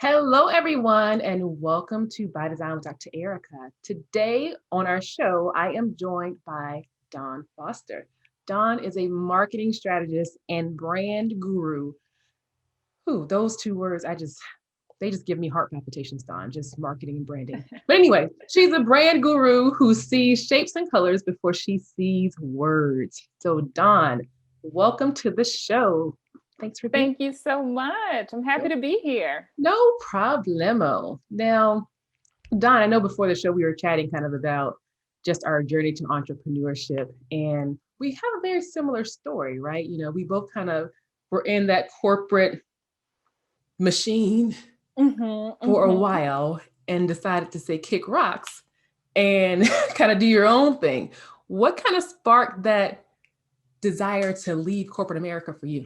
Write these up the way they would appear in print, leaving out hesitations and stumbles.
Hello, everyone, and welcome to By Design with Dr. Erika. Today on our show, I am joined by Dawn Foster. Dawn is a marketing strategist and brand guru. Who those two words, they just give me heart palpitations, Dawn, just marketing and branding. But anyway, she's a brand guru who sees shapes and colors before she sees words. So, Dawn, welcome to the show. Thanks for being Thank you so much. I'm happy here. to be here. No problemo. Now, Don, I know before the show we were chatting kind of about just our journey to entrepreneurship, and we have a very similar story, right? We both kind of were in that corporate machine hmm for a hmm while and decided to say kick rocks and kind of do your own thing. What kind of sparked that desire to leave corporate America for you?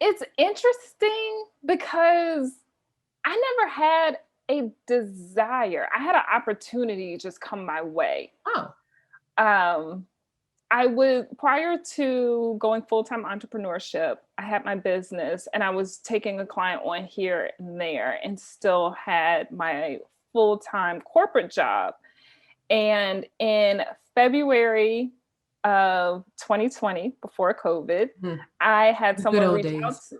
It's interesting because I never had a desire. I had an opportunity just come my way. Oh, Um, I would, prior to going full time entrepreneurship, I had my business and I was taking a client on here and there and still had my full time corporate job. And in February of 2020, before COVID, hmm, I had the good someone old reach out days. to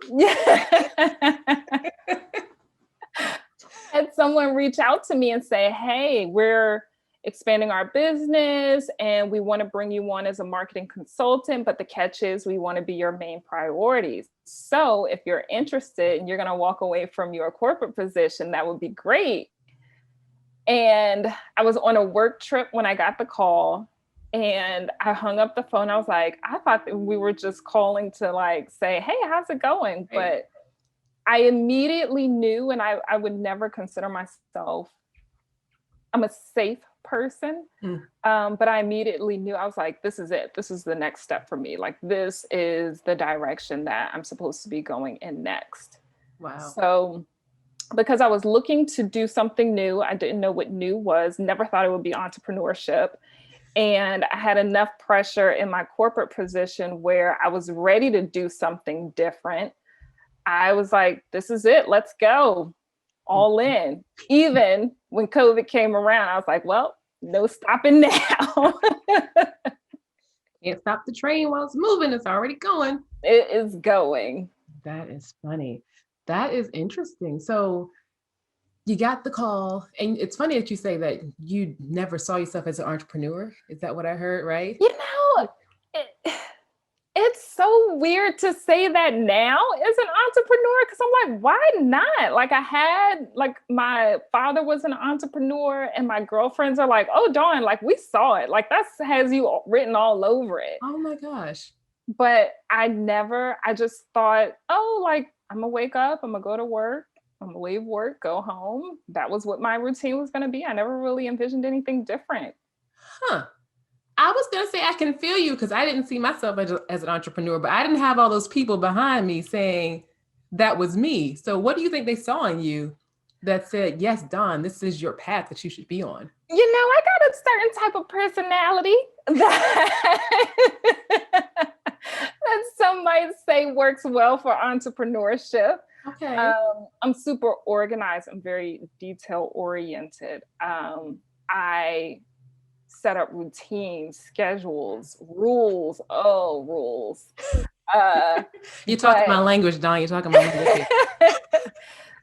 had someone reach out to me and say, "Hey, we're expanding our business and we want to bring you on as a marketing consultant, but the catch is we want to be your main priorities. So, if you're interested and you're going to walk away from your corporate position, that would be great." And I was on a work trip when I got the call and I hung up the phone. I was like, I thought that we were just calling to like say, "Hey, how's it going?" Right. But I immediately knew, and I would never consider myself, I'm a safe person. Hmm, But I immediately knew, I was like, this is it. This is the next step for me. Like, this is the direction that I'm supposed to be going in next. wow. So because I was looking to do something new. I didn't know what new was, never thought it would be entrepreneurship. And I had enough pressure in my corporate position where I was ready to do something different. I was like, this is it, let's go all in. Even when COVID came around, I was like, well, no stopping now. Can't stop the train while it's moving. It's already going. It is going. That is funny. That is interesting. So you got the call, and it's funny that you say that you never saw yourself as an entrepreneur. Is that what I heard, right? You know, it, it's so weird to say that now as an entrepreneur because I'm like, why not? Like, I had, like, my father was an entrepreneur, and my girlfriends are like, oh, Dawn, like, we saw it. Like, that has you written all over it. Oh my gosh. But I just thought, oh, like, I'm gonna wake up, I'm gonna go to work, I'm gonna leave work, go home. That was what my routine was gonna be. I never really envisioned anything different. Huh. I was going to say I can feel you because I didn't see myself as an entrepreneur, but I didn't have all those people behind me saying that was me. So what do you think they saw in you that said, yes, Don, this is your path that you should be on? I got a certain type of personality that some might say works well for entrepreneurship. Okay. I'm super organized. I'm very detail oriented. I set up routines, schedules, rules. Oh, rules. Uh, You're talking but my language, Don. You're talking my language here.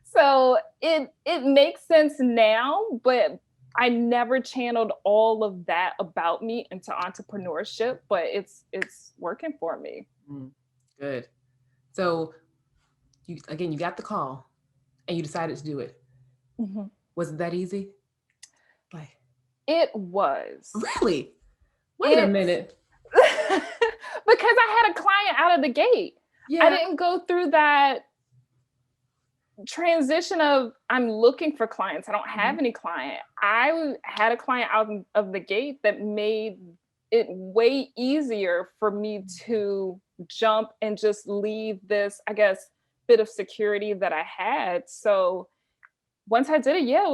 so it makes sense now, but I never channeled all of that about me into entrepreneurship, but it's working for me. Mm, good. So you got the call and you decided to do it. Mhm. Was it that easy? Like, It was. really? Wait a It minute. because I had a client out of the gate. I Yeah. didn't go through that transition of I'm looking for clients. I don't have Mhm. any client. I had a client out of the gate that made it way easier for me to jump and just leave this, I guess, bit of security that I had. So once I did it, yeah,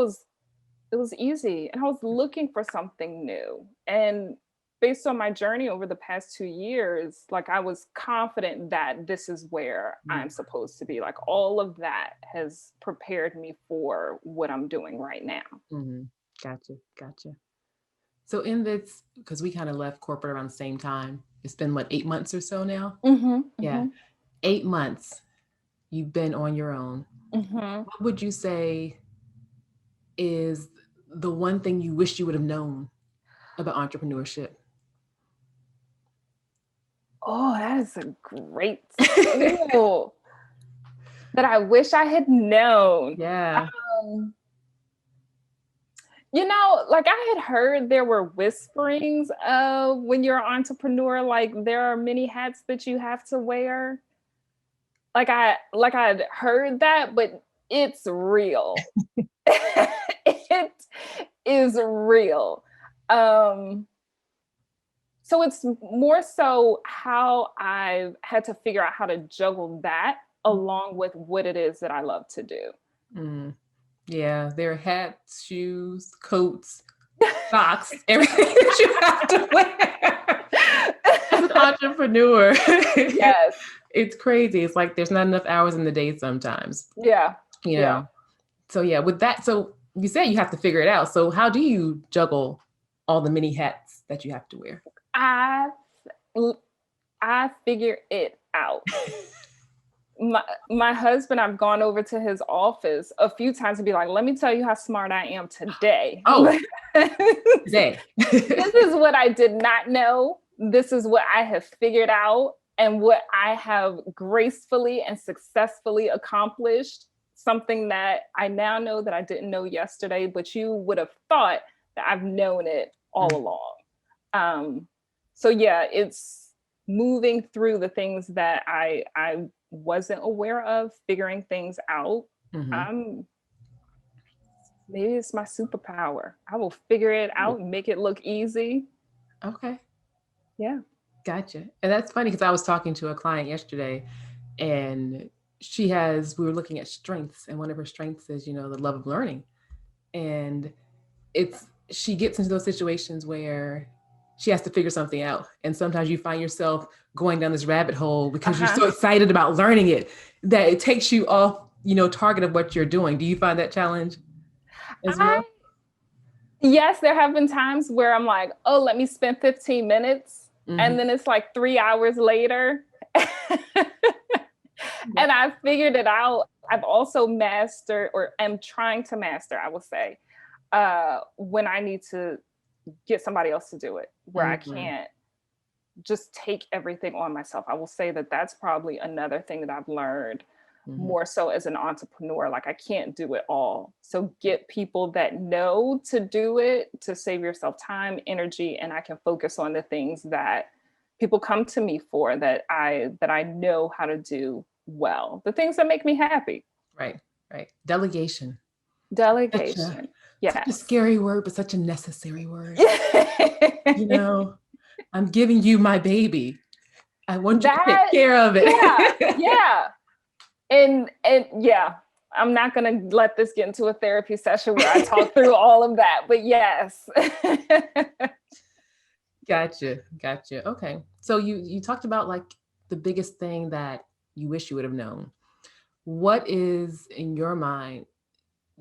it was easy. And I was looking for something new. And based on my journey over the past 2 years, like I was confident that this is where I'm supposed to be. Like all of that has prepared me for what I'm doing right now. Mm-hmm. Gotcha. Gotcha. So in this, because we kind of left corporate around the same time, it's been what, 8 months or so now? Mm-hmm, Yeah. mm-hmm, 8 months you've been on your own. mm-hmm. What would you say is the one thing you wish you would have known about entrepreneurship? Oh, that is a great tool that I wish I had known. Yeah. Um, like I had heard there were whisperings of when you're an entrepreneur, like there are many hats that you have to wear. I'd heard that, but it's real. It is real. Um, so it's more so how I've had to figure out how to juggle that along with what it is that I love to do. Mm. Yeah, there are hats, shoes, coats, socks, everything that you have to wear as an entrepreneur. Yes. It's crazy. It's like there's not enough hours in the day sometimes, Yeah. you Yeah. know. So yeah, with that, so you said you have to figure it out. So how do you juggle all the many hats that you have to wear? I I figure it out. My husband, I've gone over to his office a few times to be like, let me tell you how smart I am today. Oh, This today. is what I did not know. This is what I have figured out and what I have gracefully and successfully accomplished. Something that I now know that I didn't know yesterday, but you would have thought that I've known it all along. So yeah, it's moving through the things that I wasn't aware of, figuring things out. Mm-hmm. I'm Maybe it's my superpower. I will figure it out, make it look easy. Okay. Yeah. Gotcha. And that's funny because I was talking to a client yesterday and we were looking at strengths, and one of her strengths is, the love of learning. And she gets into those situations where she has to figure something out. And sometimes you find yourself going down this rabbit hole because you're so excited about learning it that it takes you off, target of what you're doing. Do you find that challenge as well? Yes, there have been times where I'm like, oh, let me spend 15 minutes. Mm-hmm. And then it's like 3 hours later. And I've figured it out. I've also mastered, or am trying to master, I will say, when I need to get somebody else to do it, where I can't just take everything on myself. I will say that that's probably another thing that I've learned more so as an entrepreneur. Like I can't do it all. So get people that know to do it, to save yourself time, energy, and I can focus on the things that people come to me for, that I know how to do well. The things that make me happy. Right, right. Delegation. Delegation. Such a Yes. scary word, but such a necessary word. You know, I'm giving you my baby. I want you to take That, care of it. yeah, yeah. And yeah, I'm not gonna let this get into a therapy session where I talk through all of that, but yes. Gotcha. Gotcha. Okay. So you talked about like the biggest thing that you wish you would have known. What is in your mind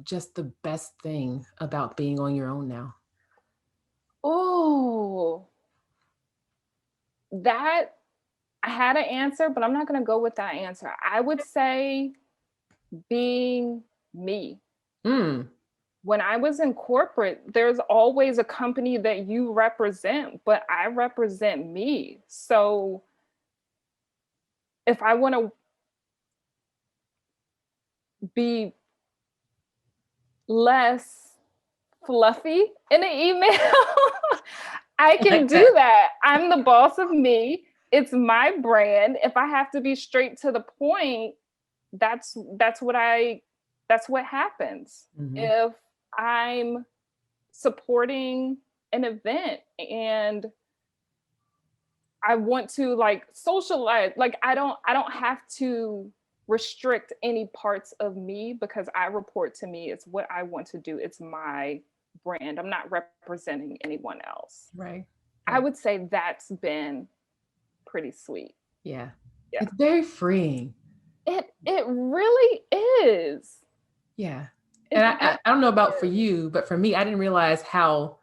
just the best thing about being on your own now? Oh, that I had an answer, but I'm not gonna go with that answer. I would say being me. Mm. When I was in corporate, there's always a company that you represent, but I represent me. So if I want to be less fluffy in an email, I I can like that. do that. I'm the boss of me. It's my brand. If I have to be straight to the point, that's what I that's what happens. Mm-hmm. If I'm supporting an event and I want to like socialize, like I don't have to restrict any parts of me because I report to me. It's what I want to do. It's my brand. I'm not representing anyone else. Right. I Yeah. would say that's been pretty sweet. Yeah. Yeah. It's very freeing. It really is. Yeah. And It I don't know about for absolutely is. you, but for me, I didn't realize how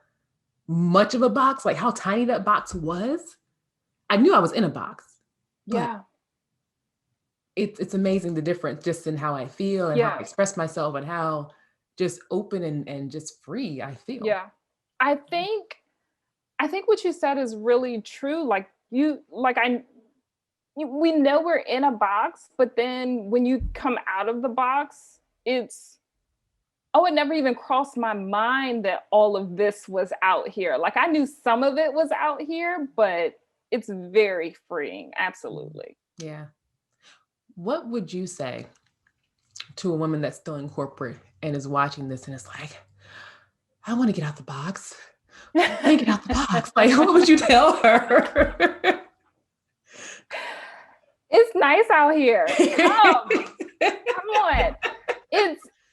much of a box, like how tiny that box was. I knew I was in a box, but Yeah. it's amazing the difference just in how I feel and how I Yeah. express myself and how just open and just free I feel. Yeah. I think I think what you said is really true. Like we know we're in a box, but then when you come out of the box, it's oh, it never even crossed my mind that all of this was out here. Like I knew some of it was out here, but it's very freeing. Mhm. Absolutely. Yeah. What would you say to a woman that's still in corporate and is watching this and is like, I want to get out the box. I want to get out the box. Like, what would you tell her? It's nice out here. Come on.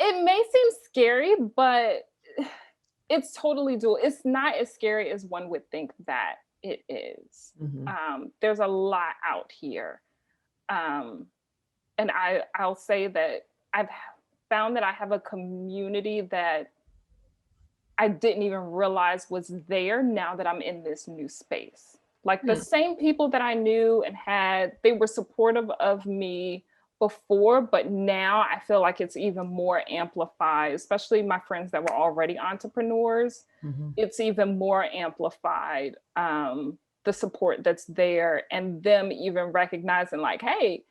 It may seem scary, but it's totally doable. It's not as scary as one would think that it is. Mhm. There's a lot out here. Um, and I'll say that I've found that I have a community that I didn't even realize was there now that I'm in this new space. Like the Hmm. same people that I knew and had, they were supportive of me before, but now I feel like it's even more amplified, especially my friends that were already entrepreneurs. Mhm. It's even more amplified, the support that's there, and them even recognizing, like, hey,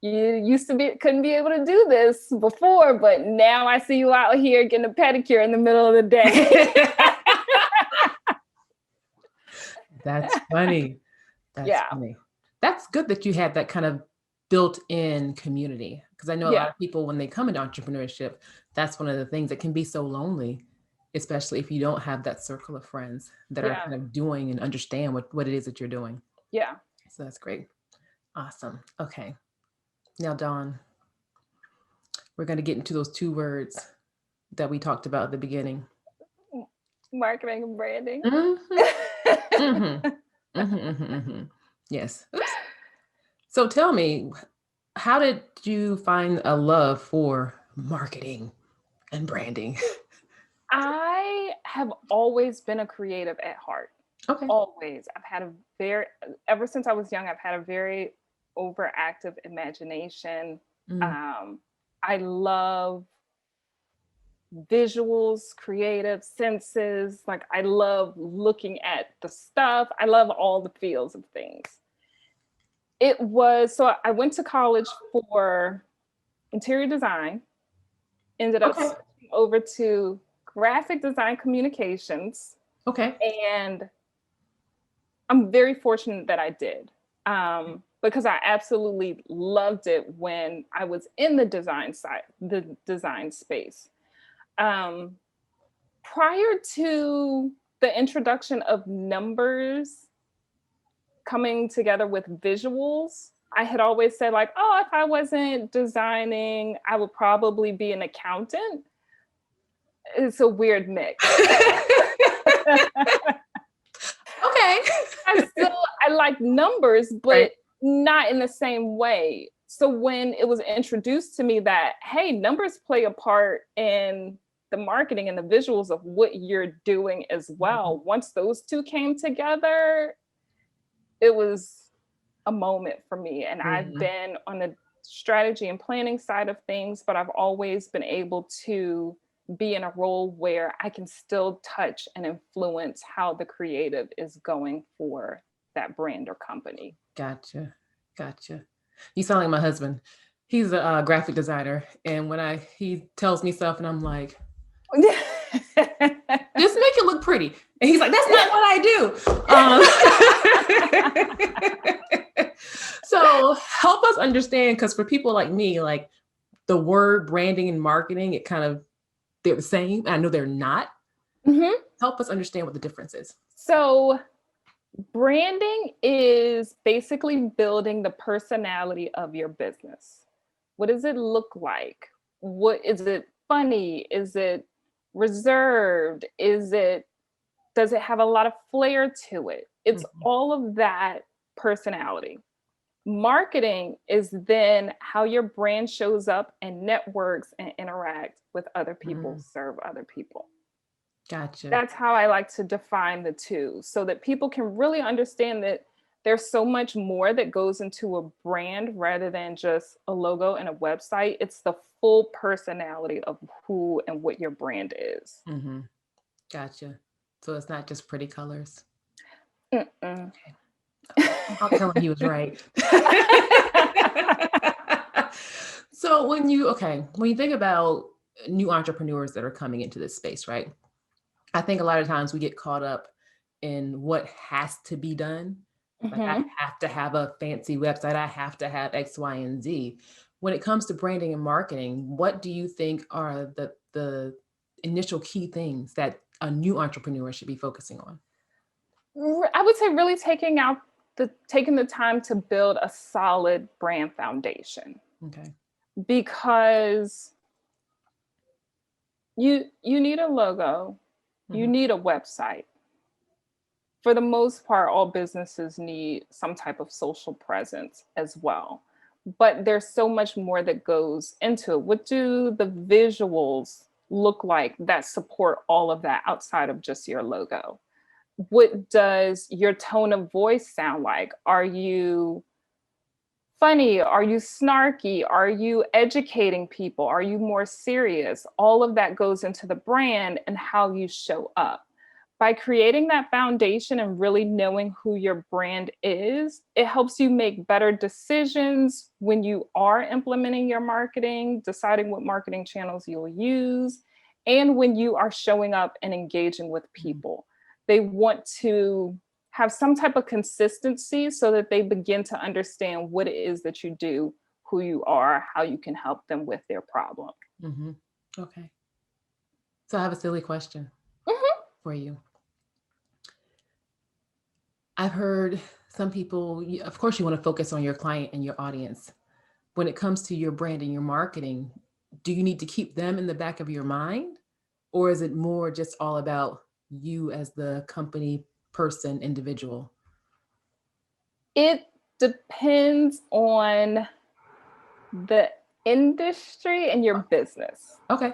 you used to be couldn't be able to do this before, but now I see you out here getting a pedicure in the middle of the day. That's funny. That's Yeah. funny. That's good that you had that kind of built-in community because I know a lot Yeah. of people when they come into entrepreneurship, that's one of the things that can be so lonely, especially if you don't have that circle of friends that are Yeah. kind of doing and understand what it is that you're doing. Yeah. So that's great. Awesome. Okay. Now, Dawn, we're going to get into those two words that we talked about at the beginning. Marketing and branding. Mhm. Mhm. Mhm, mhm, mhm. Yes. Oops. So tell me, how did you find a love for marketing and branding? I have always been a creative at heart. Okay. Always. I've had a very ever since I was young, I've had a very overactive imagination. Mm, Um, I love visuals, creative senses. Like I love looking at the stuff. I love all the feels of things. It was so I went to college for interior design, ended up okay. switching over to graphic design communications, Okay. and I'm very fortunate that I did. Because I absolutely loved it when I was in the design space. Um, Prior to the introduction of numbers coming together with visuals, I had always said, like, oh, if I wasn't designing, I would probably be an accountant. It's a weird mix. Okay. I like numbers, Right. but not in the same way. So when it was introduced to me that, hey, numbers play a part in the marketing and the visuals of what you're doing as Mhm, well, once those two came together, it was a moment for me. And I've mhm. been on the strategy and planning side of things, but I've always been able to be in a role where I can still touch and influence how the creative is going for that brand or company. Gotcha. Gotcha. You sound like my husband. He's a graphic designer, and when I he tells me stuff, and I'm like, just make it look pretty. And he's like, that's not what I do. So help us understand, because for people like me, like the word branding and marketing, it kind of they're the same. I know they're not. Mhm. Help us understand what the difference is. So, branding is basically building the personality of your business. What does it look like? What is it funny? Is it reserved? Is it Does it have a lot of flair to it? It's Mhm. all of that personality. Marketing is then how your brand shows up and networks and interact with other people, Mm, serve other people. gotcha. That's how I like to define the two so that people can really understand that there's so much more that goes into a brand rather than just a logo and a website. It's the full personality of who and what your brand is. Hmm. Gotcha. So it's not just pretty colors. Mm-mm. Okay. I'll tell him he was right. So when you think about new entrepreneurs that are coming into this space, right? I think a lot of times we get caught up in what has to be done. Like I Mhm. have to have a fancy website, I have to have X, Y, and Z. When it comes to branding and marketing, what do you think are the initial key things that a new entrepreneur should be focusing on? I would say really taking the time to build a solid brand foundation Okay. because you need a logo, you Mhm. need a website. For the most part, all businesses need some type of social presence as well. But there's so much more that goes into it. What do the visuals look like that support all of that outside of just your logo? What does your tone of voice sound like? Are you funny? Are you snarky? Are you educating people? Are you more serious? All of that goes into the brand and how you show up. By creating that foundation and really knowing who your brand is, it helps you make better decisions when you are implementing your marketing, deciding what marketing channels you'll use, and when you are showing up and engaging with Mhm. people. They want to have some type of consistency so that they begin to understand what it is that you do, who you are, how you can help them with their problem. Mhm. Okay. So I have a silly question Mhm. for you. I've heard some people, of course, you want to focus on your client and your audience. When it comes to your brand and your marketing, do you need to keep them in the back of your mind? Or is it more just all about you as the company person, individual? It depends on the industry and your business. Okay.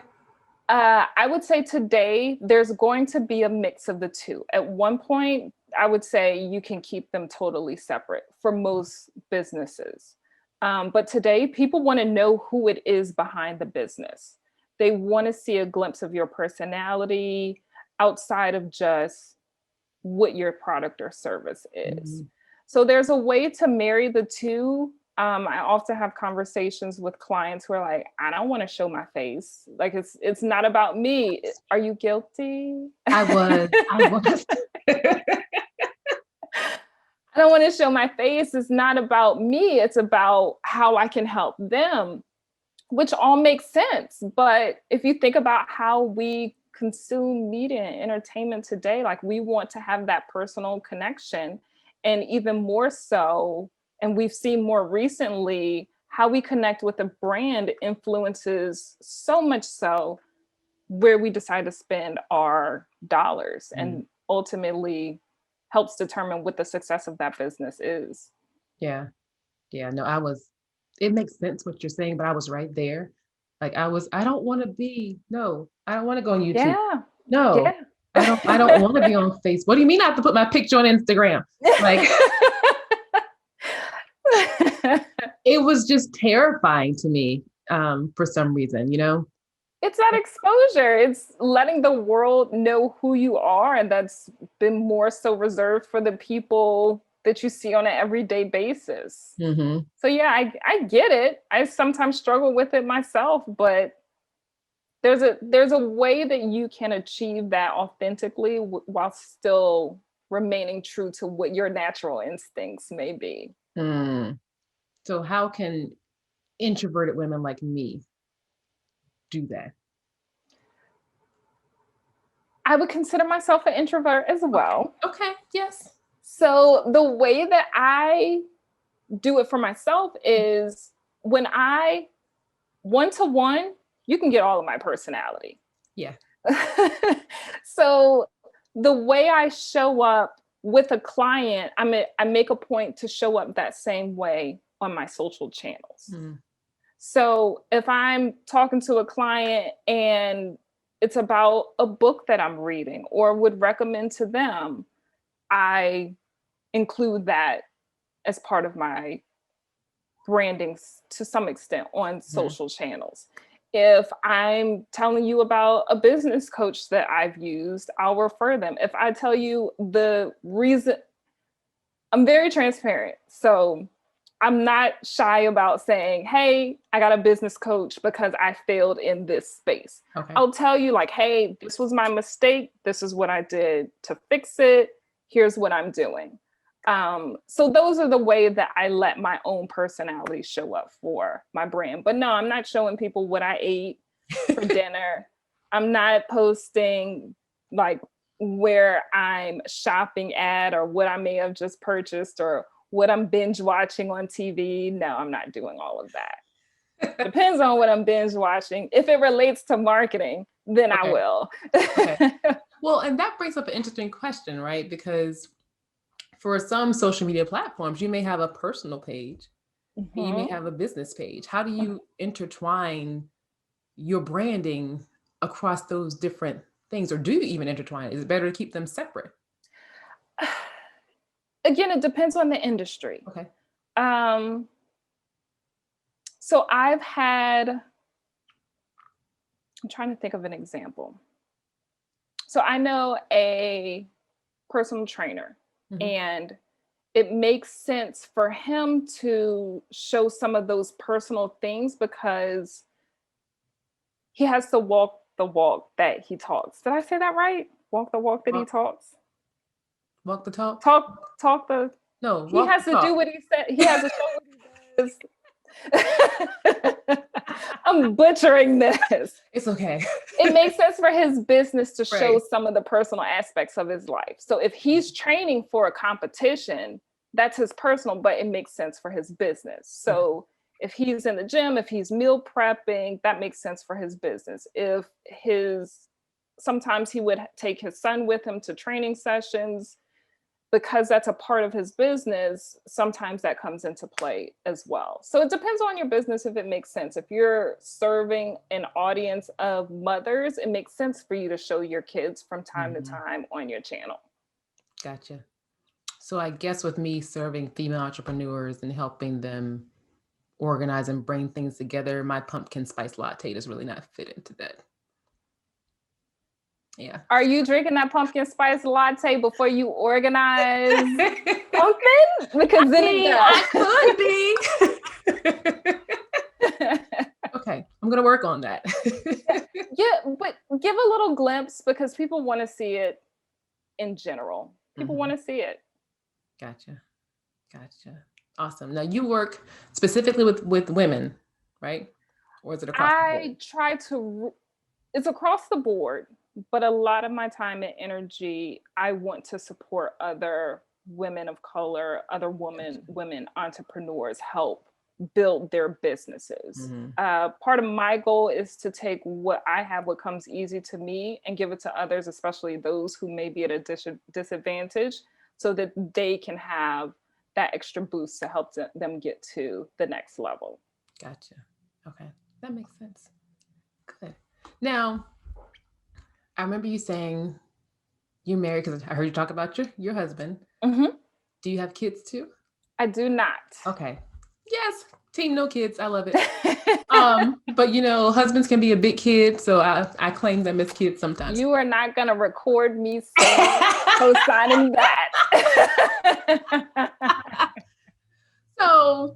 I would say today there's going to be a mix of the two. At one point, I would say you can keep them totally separate for most businesses. But today, people want to know who it is behind the business. They want to see a glimpse of your personality outside of just what your product or service is. Mhm. So there's a way to marry the two. I often have conversations with clients who are like, I don't want to show my face. Like it's not about me. Are you guilty? I was. I don't want to show my face. It's not about me. It's about how I can help them, which all makes sense. But if you think about how we consume media and entertainment today, like we want to have that personal connection. And even more so, and we've seen more recently, how we connect with a brand influences so much so where we decide to spend our dollars Mm. and ultimately helps determine what the success of that business is. Yeah. Yeah. No, I was, it makes sense what you're saying, but I was right there. Like I don't want to be, no, I don't want to go on YouTube. Yeah. No, Yeah. I don't want to be on Facebook. What do you mean I have to put my picture on Instagram? Like it was just terrifying to me, for some reason, you know? It's that exposure. It's letting the world know who you are. And that's been more so reserved for the people that you see on an everyday basis. Mhm. So, yeah, I get it. I sometimes struggle with it myself, but there's a way that you can achieve that authentically while still remaining true to what your natural instincts may be. Mm. So how can introverted women like me do that? I would consider myself an introvert as Okay. well. Okay. Yes. So the way that I do it for myself is when I one to one, you can get all of my personality. Yeah. So the way I show up with a client, I make a point to show up that same way on my social channels. Mm. So if I'm talking to a client and it's about a book that I'm reading or would recommend to them, I include that as part of my branding to some extent on Mhm. social channels. If I'm telling you about a business coach that I've used, I'll refer them. If I tell you the reason, I'm very transparent. So I'm not shy about saying, hey, I got a business coach because I failed in this space. Okay. I'll tell you, like, hey, this was my mistake. This is what I did to fix it. Here's what I'm doing. So those are the way that I let my own personality show up for my brand. But no, I'm not showing people what I ate for dinner. I'm not posting like where I'm shopping at or what I may have just purchased or what I'm binge watching on TV. No, I'm not doing all of that. Depends on what I'm binge watching. If it relates to marketing, then I Okay. will. Okay. Well, and that brings up an interesting question, right? Because for some social media platforms, you may have a personal page and you may Mhm. have a business page. How do you intertwine your branding across those different things, or do you even intertwine? Is it better to keep them separate? Again, it depends on the industry. Okay. Um, so I'm trying to think of an example. So I know a personal trainer, Hmm. and it makes sense for him to show some of those personal things because he has to walk the walk that he talks. Did I say that right? Walk the walk that he Walk, talks. walk the talk. Talk the. No, He walk has the to do talk. what he said. He has to show what he does. I'm butchering this. It's okay. It makes sense for his business to show Right. some of the personal aspects of his life. So if he's training for a competition, that's his personal, but it makes sense for his business. Okay. So if he's in the gym, if he's meal prepping, that makes sense for his business. If his sometimes he would take his son with him to training sessions because that's a part of his business, sometimes that comes into play as well. So it depends on your business if it makes sense. If you're serving an audience of mothers, it makes sense for you to show your kids from time to Mhm. time on your channel. Gotcha. So I guess with me serving female entrepreneurs and helping them organize and bring things together, my pumpkin spice latte does really not fit into that. Yeah. Are you drinking that pumpkin spice latte before you organize something? Because then it I could be. does. Okay, I'm gonna work on that. Yeah, yeah, but give a little glimpse because people want to see it in general. People want Mhm. to see it. Gotcha. Gotcha. Awesome. Now you work specifically with women, right? Or is it across the board? I try to, it's across the board, but a lot of my time and energy, I want to support other women of color, other Gotcha. women entrepreneurs help build their businesses. Mhm. Part of my goal is to take what I have, what comes easy to me, and give it to others, especially those who may be at a disadvantage, so that they can have that extra boost to help them get to the next level. Gotcha. Okay, that makes sense. Good. Now, I remember you saying you're married because I heard you talk about your husband. Mhm. Do you have kids too? I do not. Okay. Yes. Team no kids. I love it. But husbands can be a big kid, so I claim them as kids sometimes. You are not going to record me saying, co-signing that. So,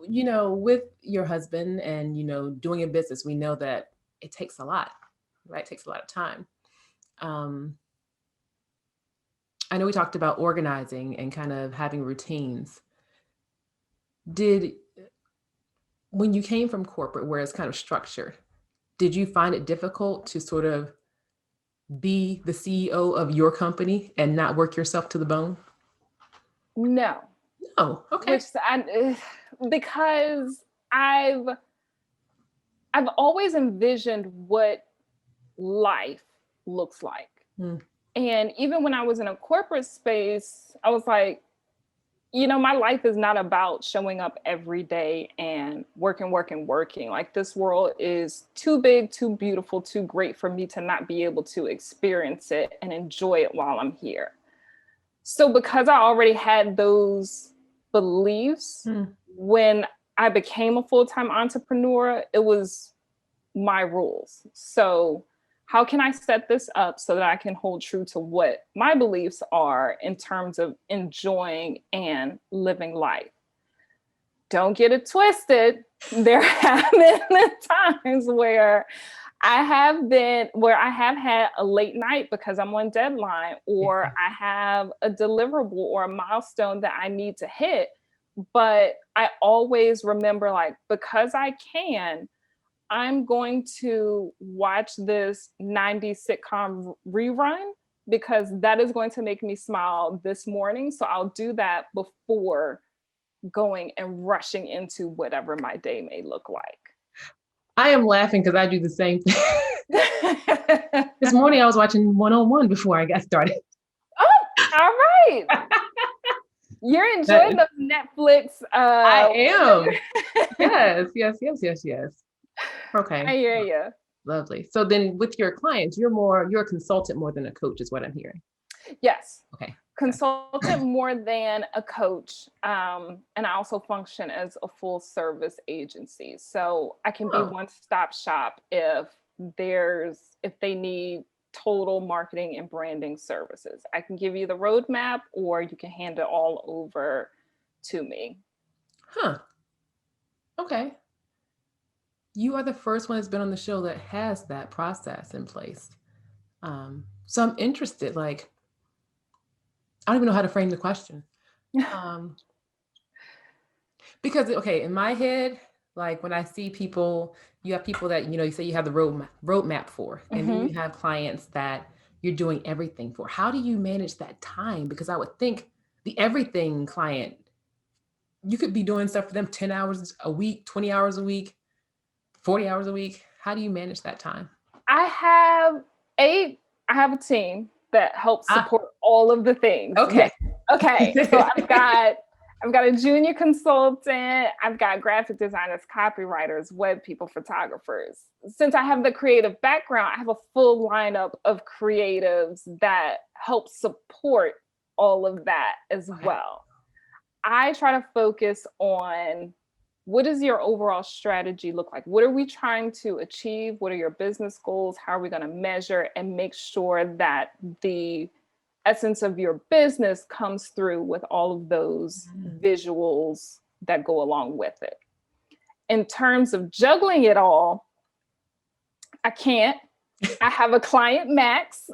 with your husband and doing a business, we know that it takes a lot, right? It takes a lot of time. Um, I know we talked about organizing and kind of having routines. Did When you came from corporate where it's kind of structured, did you find it difficult to sort of be the CEO of your company and not work yourself to the bone? No, Oh, okay. which because I've I've always envisioned what life looks like. Mm. And even when I was in a corporate space, I was like, my life is not about showing up every day and working, working, working. Like, this world is too big, too beautiful, too great for me to not be able to experience it and enjoy it while I'm here. So because I already had those beliefs, when I became a full-time entrepreneur, it was my rules. So how can I set this up so that I can hold true to what my beliefs are in terms of enjoying and living life? Don't get it twisted. There have been times where I have had a late night because I'm on deadline, or I have a deliverable or a milestone that I need to hit. But I always remember, like, because I can, I'm going to watch this 90s sitcom rerun because that is going to make me smile this morning. So I'll do that before going and rushing into whatever my day may look like. I am laughing because I do the same thing. This morning I was watching 101 before I got started. Oh, all right. You're enjoying the Netflix. I am. Yes. Okay. I hear you. Lovely. So then with your clients, you're a consultant more than a coach is what I'm hearing. Yes. Okay. Consultant more than a coach. And I also function as a full service agency. So I can be one-stop shop if they need total marketing and branding services. I can give you the roadmap, or you can hand it all over to me. Okay. You are the first one that's been on the show that has that process in place. So I'm interested, like, I don't even know how to frame the question. Because, okay, in my head, like when I see people, you have people that, you say you have the roadmap for, and then you have clients that you're doing everything for. How do you manage that time? Because I would think the everything client, you could be doing stuff for them 10 hours a week, 20 hours a week, 40 hours a week. How do you manage that time? I have a team that helps support all of the things. Okay. Yes. Okay. So I've got a junior consultant. I've got graphic designers, copywriters, web people, photographers. Since I have the creative background, I have a full lineup of creatives that help support all of that as well. I try to focus on, what does your overall strategy look like? What are we trying to achieve? What are your business goals? How are we going to measure and make sure that the essence of your business comes through with all of those visuals that go along with it? In terms of juggling it all, I can't. I have a client max.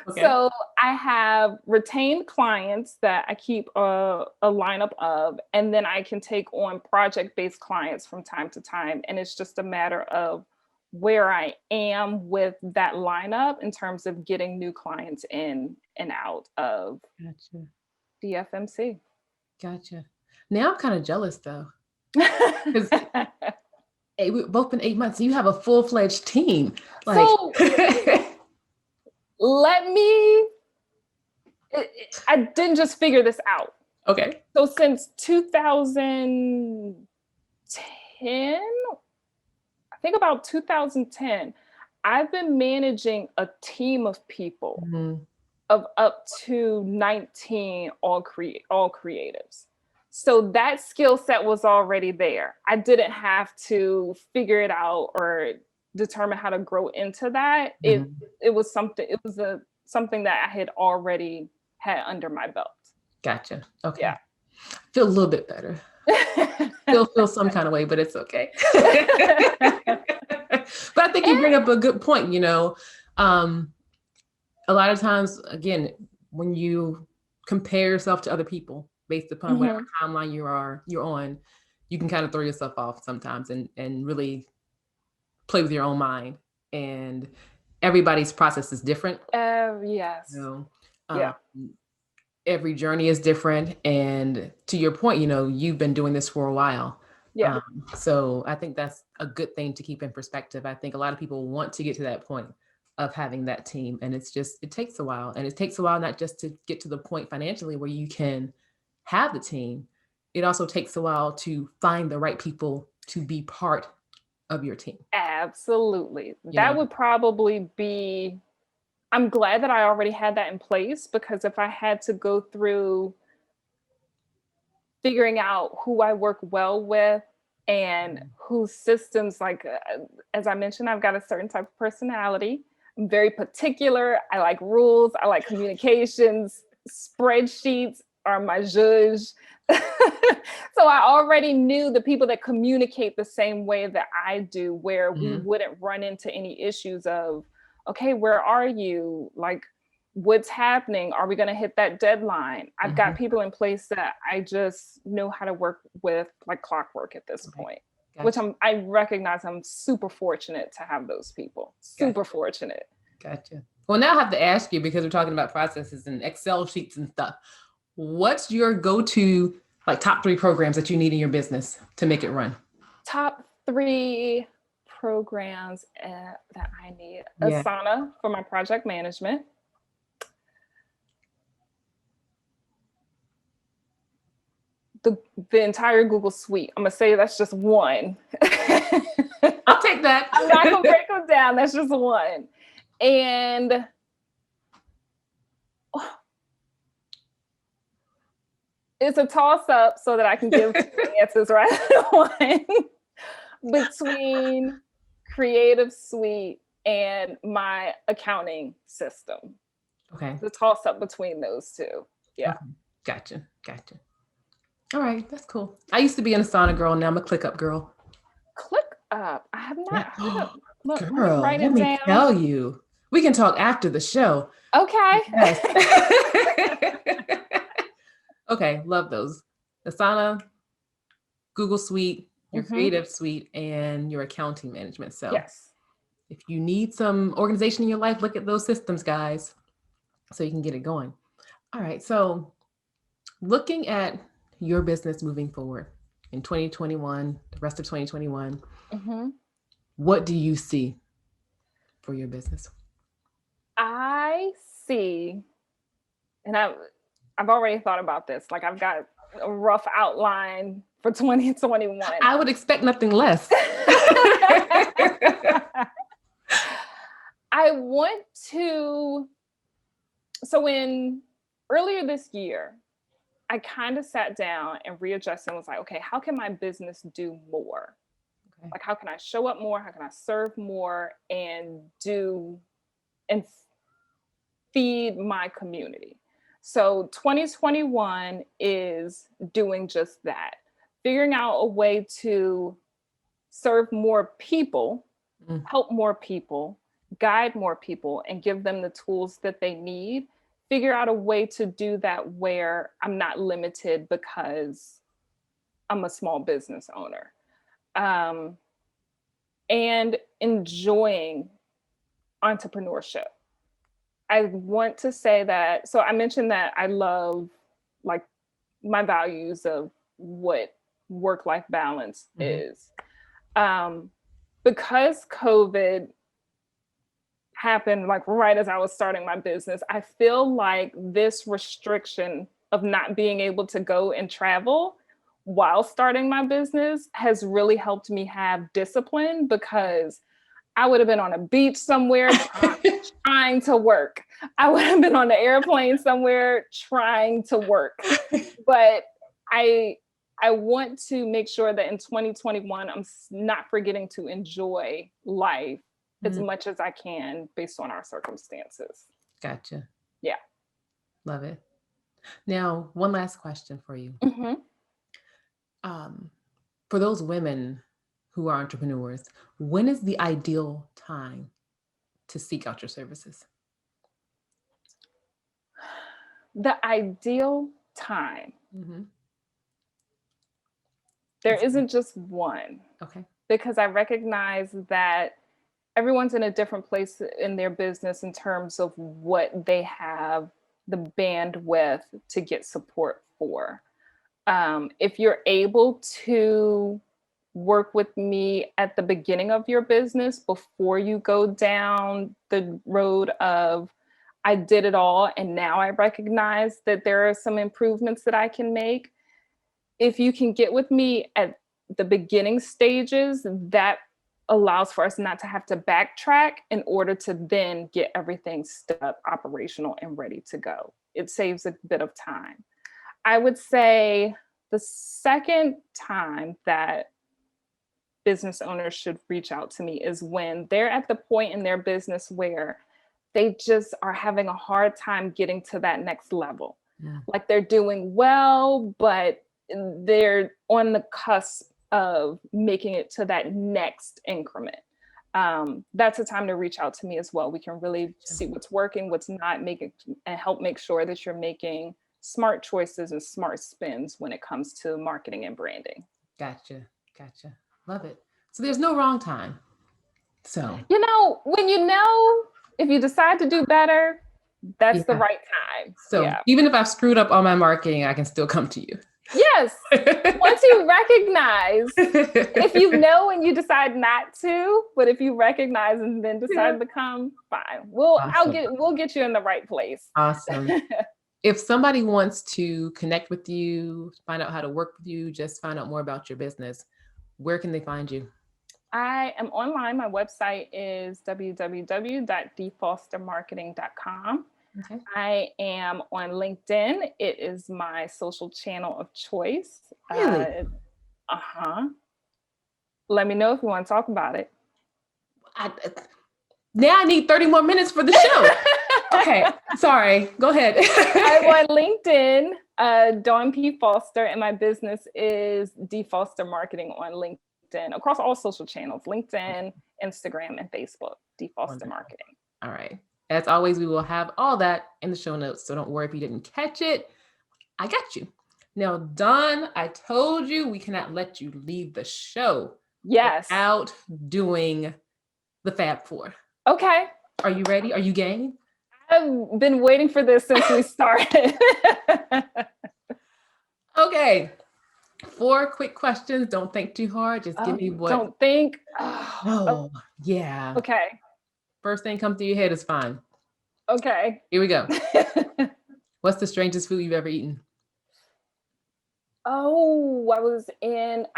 Okay. So I have retained clients that I keep a lineup of, and then I can take on project-based clients from time to time. And it's just a matter of where I am with that lineup in terms of getting new clients in and out of DFMC. Gotcha. Now I'm kind of jealous though. Because we've both been 8 months. So you have a full-fledged team. Like, so I didn't just figure this out. Okay. So since 2010, I think about 2010, I've been managing a team of people of up to 19 all creatives. So that skill set was already there. I didn't have to figure it out or determine how to grow into that. It was something that I had already had under my belt. Gotcha. Okay. Yeah. Feel a little bit better. Still feel some kind of way, but it's okay. But I think you bring up a good point. A lot of times, again, when you compare yourself to other people based upon whatever timeline you're on, you can kind of throw yourself off sometimes and really play with your own mind. And everybody's process is different. Yes. Every journey is different. And to your point, you've been doing this for a while. Yeah. So I think that's a good thing to keep in perspective. I think a lot of people want to get to that point, of having that team. And it takes a while. And it takes a while not just to get to the point financially where you can have the team, it also takes a while to find the right people to be part of your team. Absolutely. You That know, would probably be, I'm glad that I already had that in place, because if I had to go through figuring out who I work well with and whose systems, like, as I mentioned, I've got a certain type of personality. I'm very particular. I like rules. I like communications. Spreadsheets are my zhuzh. So I already knew the people that communicate the same way that I do, where we Mhm. wouldn't run into any issues of, okay, where are you? Like, what's happening? Are we going to hit that deadline? I've got Mhm. people in place that I just know how to work with like clockwork at this Okay. point, which Gotcha. I recognize I'm super fortunate to have those people. Gotcha. Super fortunate. Gotcha. Well, now I have to ask you, because we're talking about processes and Excel sheets and stuff. What's your go-to, like, top 3 programs that you need in your business to make it run? Top 3 programs that I need: Yeah. Asana for my project management, the entire Google suite. I'm gonna say that's just one. I'll take that. I'm not gonna break them down. That's just one. And it's a toss up so that I can give 2 answers right away. Between Creative Suite and my accounting system. Okay. The toss up between those two. Yeah. Okay. Gotcha. Gotcha. All right. That's cool. I used to be an Asana girl. Now I'm a ClickUp girl. ClickUp. I have Yeah. not heard of. Look, let me Girl, write let it me down. tell you. We can talk after the show. Okay. Yes. Okay. Love those. Asana, Google Suite, your Hmm. Creative Suite, and your accounting management. So Yes. if you need some organization in your life, look at those systems, guys, so you can get it going. All right. So looking at your business moving forward in 2021, the rest of 2021, Hmm. what do you see for your business? I see, and I've already thought about this. Like, I've got a rough outline for 2021. I would expect nothing less. I want to. So, in earlier this year, I kind of sat down and readjusted and was like, okay, how can my business do more? Okay. Like, how can I show up more? How can I serve more and do and feed my community? So 2021 is doing just that, figuring out a way to serve more people, Mm, help more people, guide more people, and give them the tools that they need. Figure out a way to do that where I'm not limited because I'm a small business owner. Um, and enjoying entrepreneurship. I want to say that, so I mentioned that I love, like, my values of what work life balance mhm, is. Um, because COVID happened like right as I was starting my business, I feel like this restriction of not being able to go and travel while starting my business has really helped me have discipline, because I would have been on a beach somewhere trying to work. I would have been on the airplane somewhere trying to work. But I I want to make sure that in 2021 I'm not forgetting to enjoy life as mm, much as I can based on our circumstances. gotcha. Yeah. Love it. Now, one last question for you. Hmm. Um, for those women who are entrepreneurs, when is the ideal time to seek out your services? The ideal time. Hmm. There isn't just one, Okay. because I recognize that everyone's in a different place in their business in terms of what they have the bandwidth to get support for. If you're able to work with me at the beginning of your business before you go down the road of I did it all and now I recognize that there are some improvements that I can make. If you can get with me at the beginning stages, that allows for us not to have to backtrack in order to then get everything set up, operational, and ready to go. It saves a bit of time. I would say the second time that business owners should reach out to me is when they're at the point in their business where they just are having a hard time getting to that next level. Yeah. Like they're doing well, but they're on the cusp of making it to that next increment. That's a time to reach out to me as well. We can really see what's working, what's not, making and help make sure that you're making smart choices and smart spins when it comes to marketing and branding. Gotcha. Gotcha. Love it. So there's no wrong time. So, When if you decide to do better, that's the yeah. right time. So Yeah. even if I've screwed up all my marketing, I can still come to you. Yes. Once you recognize, if you know and you decide not to, but if you recognize and then decide to come, fine. Awesome. We'll get you in the right place. Awesome. If somebody wants to connect with you, find out how to work with you, just find out more about your business, where can they find you? I am online. My website is www.dfostermarketing.com. Okay. I am on LinkedIn. It is my social channel of choice. Really? Let me know if you want to talk about it. I, now I need 30 more minutes for the show. Okay. Sorry. Go ahead. I'm on LinkedIn, Dawn P. Foster, and my business is D Foster Marketing on LinkedIn across all social channels, LinkedIn, Instagram, and Facebook, D Foster Wonderful. Marketing. All right. As always, we will have all that in the show notes. So don't worry if you didn't catch it. I got you. Now, Dawn, I told you we cannot let you leave the show Yes. without doing the Fab Four. Okay. Are you ready? Are you game? I've been waiting for this since we started. Okay. 4 quick questions. Don't think too hard. Just give me what. Don't think. Oh, yeah. Okay. First thing comes to your head is fine. Okay. Here we go. What's the strangest food you've ever eaten? I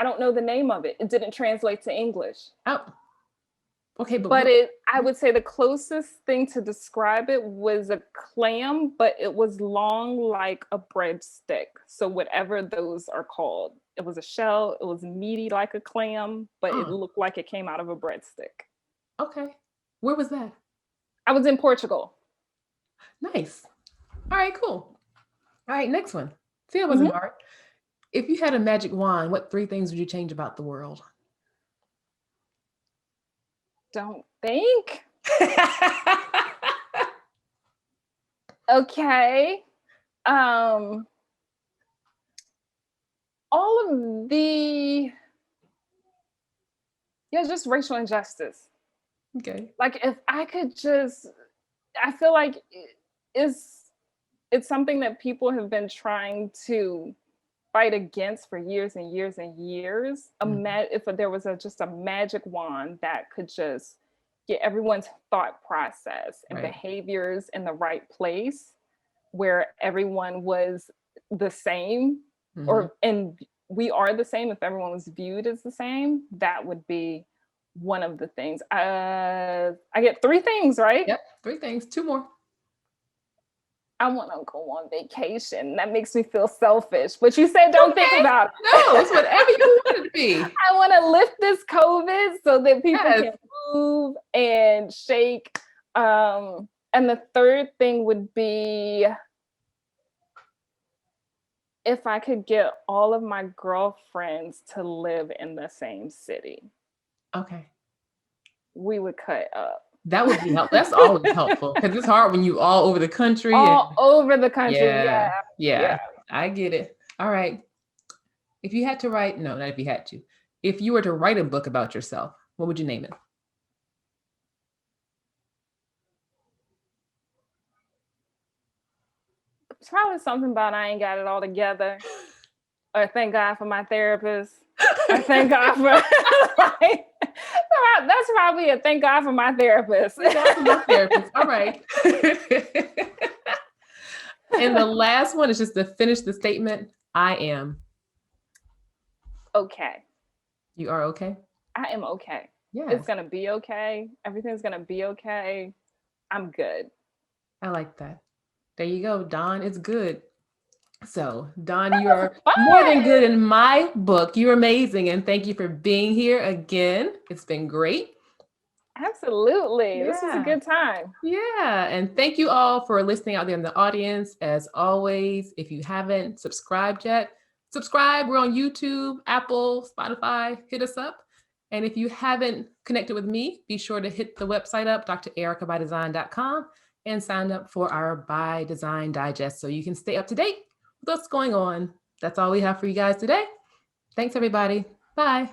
don't know the name of it. It didn't translate to English. Oh, okay. But I would say the closest thing to describe it was a clam, but it was long like a breadstick. So whatever those are called, it was a shell. It was meaty like a clam, but it looked like it came out of a breadstick. Okay. Where was that? I was in Portugal. Nice. All right, cool. All right, next one. See, it wasn't hard. If you had a magic wand, what 3 things would you change about the world? Don't think. Okay. All of just racial injustice. Okay. Like if I could I feel like it's something that people have been trying to fight against for years and years and years. If there was just a magic wand that could just get everyone's thought process and behaviors in the right place where everyone was the same and we are the same, if everyone was viewed as the same, that would be one of the things. I get 3 things, right? Yep, 3 things. 2 more. I want to go on vacation. That makes me feel selfish. But you said don't think about it. No, it's whatever you want it to be. I want to lift this COVID so that people can move and shake. And the third thing would be if I could get all of my girlfriends to live in the same city. Okay. We would cut up. That would be helpful. That's always helpful because it's hard when you all over the country. Over the country. Yeah. I get it. All right. If you had to write, no, not if you had to. If you were to write a book about yourself, what would you name it? It's probably something about I ain't got it all together. Or thank God for my therapist. I thank God for like, that's probably a thank God for my therapist. Thank God for my therapist. All right. And the last one is just to finish the statement. I am. Okay. You are okay? I am okay. It's Yes. gonna be okay. Everything's gonna be okay. I'm good. I like that. There you go, Dawn. It's good. So, Dawn, you are more than good Fun. in my book. You're amazing. And thank you for being here again. It's been great. Absolutely. This was a Yeah. good time. Yeah. And thank you all for listening out there in the audience. As always, if you haven't subscribed yet, subscribe. We're on YouTube, Apple, Spotify. Hit us up. And if you haven't connected with me, be sure to hit the website up, drerikabydesign.com, and sign up for our By Design Digest so you can stay up to date with what's going on. That's all we have for you guys today. Thanks, everybody. Bye.